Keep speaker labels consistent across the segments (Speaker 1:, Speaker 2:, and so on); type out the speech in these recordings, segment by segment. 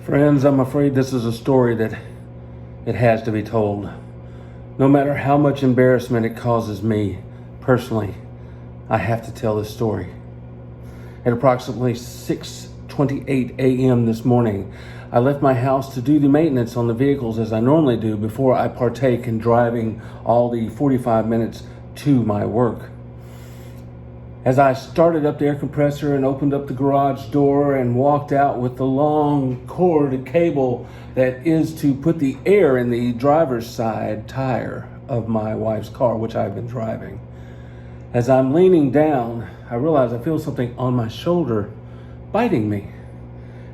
Speaker 1: Friends, I'm afraid this is a story that it has to be told. No matter how much embarrassment it causes me personally, I have to tell this story. At approximately 6:28 a.m. this morning, I left my house to do the maintenance on the vehicles as I normally do before I partake in driving all the 45 minutes to my work. As I started up the air compressor and opened up the garage door and walked out with the long cord cable that is to put the air in the driver's side tire of my wife's car, which I've been driving. As I'm leaning down, I realize I feel something on my shoulder biting me.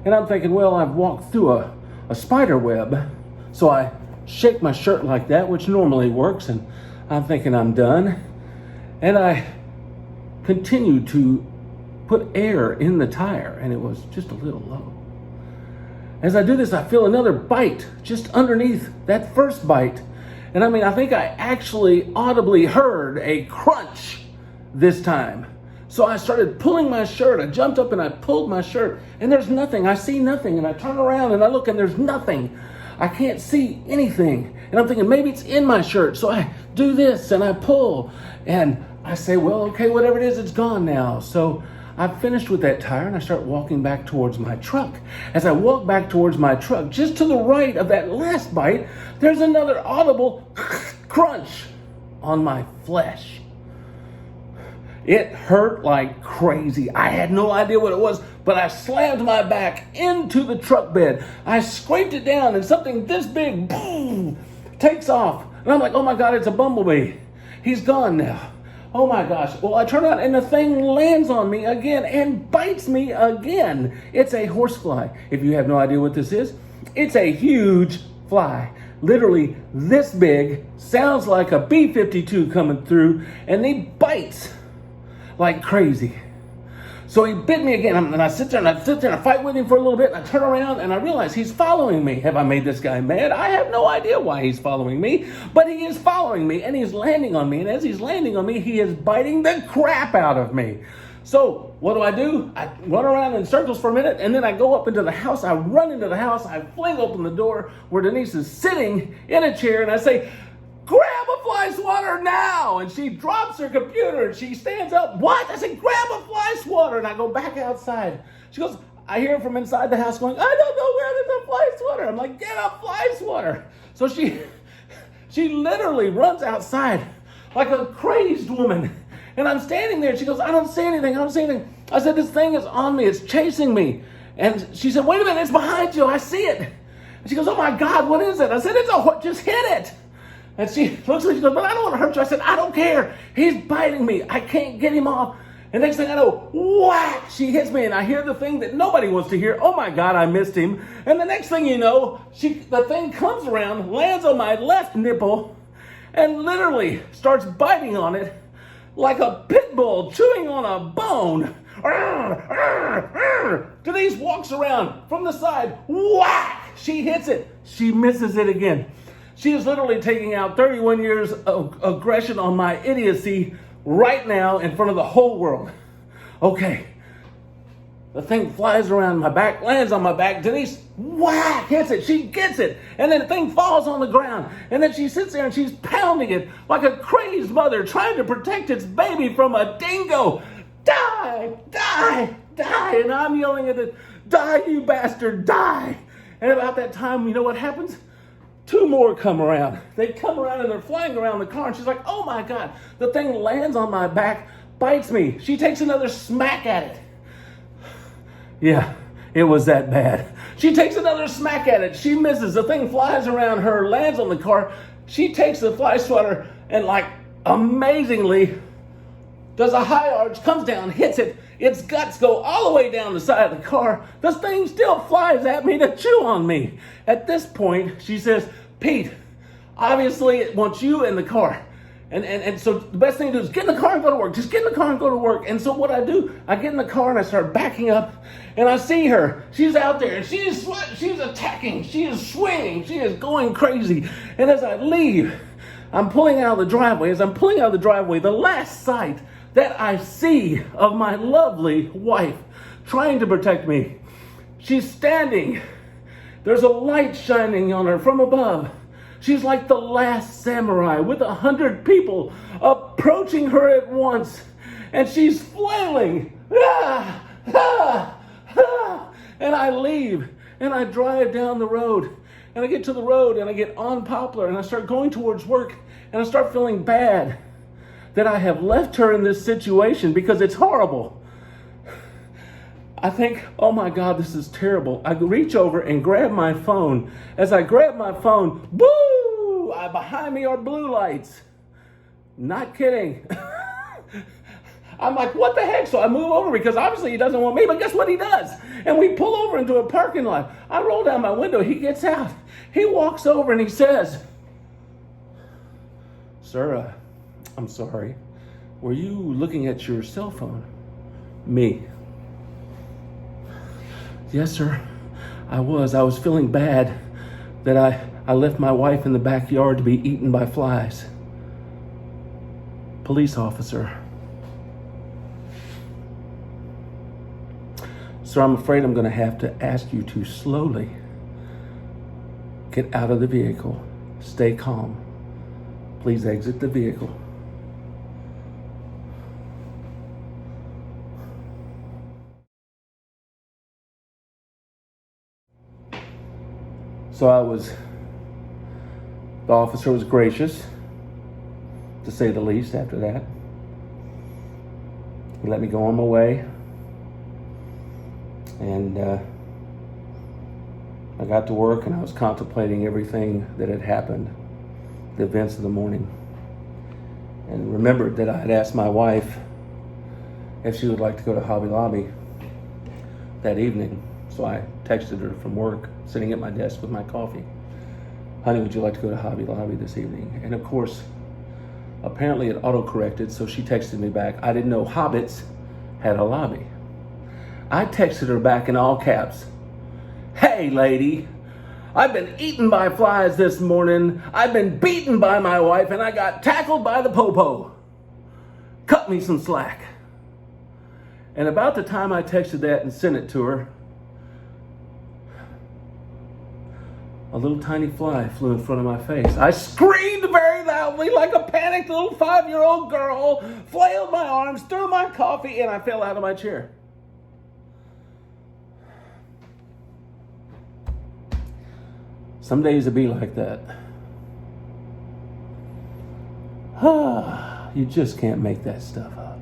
Speaker 1: And I'm thinking, well, I've walked through a spider web. So I shake my shirt like that, which normally works, and I'm thinking I'm done. And I continue to put air in the tire, and it was just a little low. As I do this, I feel another bite just underneath that first bite. And I think I actually audibly heard a crunch this time. So I started pulling my shirt. I jumped up and I pulled my shirt, and there's nothing. I see nothing, and I turn around and I look, and there's nothing. I can't see anything. And I'm thinking maybe it's in my shirt. So I do this and I pull, and I say, well, okay, whatever it is, it's gone now. So I've finished with that tire, and I start walking back towards my truck. As I walk back towards my truck, just to the right of that last bite, there's another audible crunch on my flesh. It hurt like crazy. I had no idea what it was, but I slammed my back into the truck bed. I scraped it down, and something this big, boom, takes off. And I'm like, oh my God, it's a bumblebee. He's gone now. Oh my gosh. Well, I turn around and the thing lands on me again and bites me again. It's a horsefly. If you have no idea what this is, it's a huge fly. Literally this big, sounds like a B-52 coming through, and he bites like crazy. So he bit me again, and I sit there and I fight with him for a little bit, and I turn around and I realize he's following me. Have I made this guy mad? I have no idea why he's following me, but he is following me, and he's landing on me, and as he's landing on me, he is biting the crap out of me. So what do? I run around in circles for a minute, and then I go up into the house. I run into the house. I fling open the door where Denise is sitting in a chair, and I say, grab a fly swatter now! And she drops her computer and she stands up. What? I said, grab a fly swatter. And I go back outside. She goes, I hear from inside the house going, I don't know where there's a fly swatter. I'm like, get a fly swatter. So she literally runs outside like a crazed woman. And I'm standing there. She goes, I don't see anything. I said, this thing is on me. It's chasing me. And she said, wait a minute, it's behind you. I see it. And she goes, oh my God, what is it? I said, just hit it. And she looks at me, she goes, but I don't want to hurt you. I said, I don't care. He's biting me. I can't get him off. And next thing I know, whack, she hits me, and I hear the thing that nobody wants to hear. Oh my God, I missed him. And the next thing you know, the thing comes around, lands on my left nipple, and literally starts biting on it like a pit bull chewing on a bone. Denise walks around from the side, whack, she hits it. She misses it again. She is literally taking out 31 years of aggression on my idiocy right now in front of the whole world. Okay. The thing flies around my back, lands on my back. Denise, whack, hits it. She gets it. And then the thing falls on the ground. And then she sits there and she's pounding it like a crazed mother trying to protect its baby from a dingo. Die, die, die. And I'm yelling at it, die, you bastard, die. And about that time, you know what happens? Two more come around. They come around and they're flying around the car, and she's like, oh my God. The thing lands on my back, bites me. She takes another smack at it. Yeah, it was that bad. She takes another smack at it. She misses. The thing flies around her, lands on the car. She takes the fly swatter and amazingly does a high arch, comes down, hits it. Its guts go all the way down the side of the car. This thing still flies at me to chew on me. At this point, she says, Pete, obviously it wants you in the car. And so the best thing to do is get in the car and go to work. Just get in the car and go to work. And so what I do, I get in the car and I start backing up, and I see her. She's out there and she's attacking. She is swinging. She is going crazy. And as I leave, I'm pulling out of the driveway. As I'm pulling out of the driveway, the last sight that I see of my lovely wife trying to protect me, she's standing There's a light shining on her from above. She's like the last samurai with 100 people approaching her at once. And she's flailing. Ah, ah, ah. And I leave and I drive down the road. And I get to the road and I get on Poplar and I start going towards work and I start feeling bad that I have left her in this situation because it's horrible. I think, oh my God, this is terrible. I reach over and grab my phone. As I grab my phone, boo! Behind me are blue lights. Not kidding. I'm like, what the heck? So I move over because obviously he doesn't want me, but guess what he does? And we pull over into a parking lot. I roll down my window. He gets out. He walks over and he says, "Sir, I'm sorry. Were you looking at your cell phone?" Me. "Yes, sir, I was. I was feeling bad that I left my wife in the backyard to be eaten by flies." Police officer. "Sir, I'm afraid I'm going to have to ask you to slowly get out of the vehicle. Stay calm. Please exit the vehicle." So the officer was gracious, to say the least, after that. He let me go on my way. And I got to work and I was contemplating everything that had happened, the events of the morning. And remembered that I had asked my wife if she would like to go to Hobby Lobby that evening. So I texted her from work, sitting at my desk with my coffee. "Honey, would you like to go to Hobby Lobby this evening?" And of course, apparently it auto-corrected, so she texted me back. I didn't know Hobbits had a lobby. I texted her back in all caps. "Hey, lady, I've been eaten by flies this morning. I've been beaten by my wife, and I got tackled by the popo. Cut me some slack." And about the time I texted that and sent it to her, a little tiny fly flew in front of my face. I screamed very loudly like a panicked little 5-year-old girl, flailed my arms, threw my coffee, and I fell out of my chair. Some days it be like that. You just can't make that stuff up.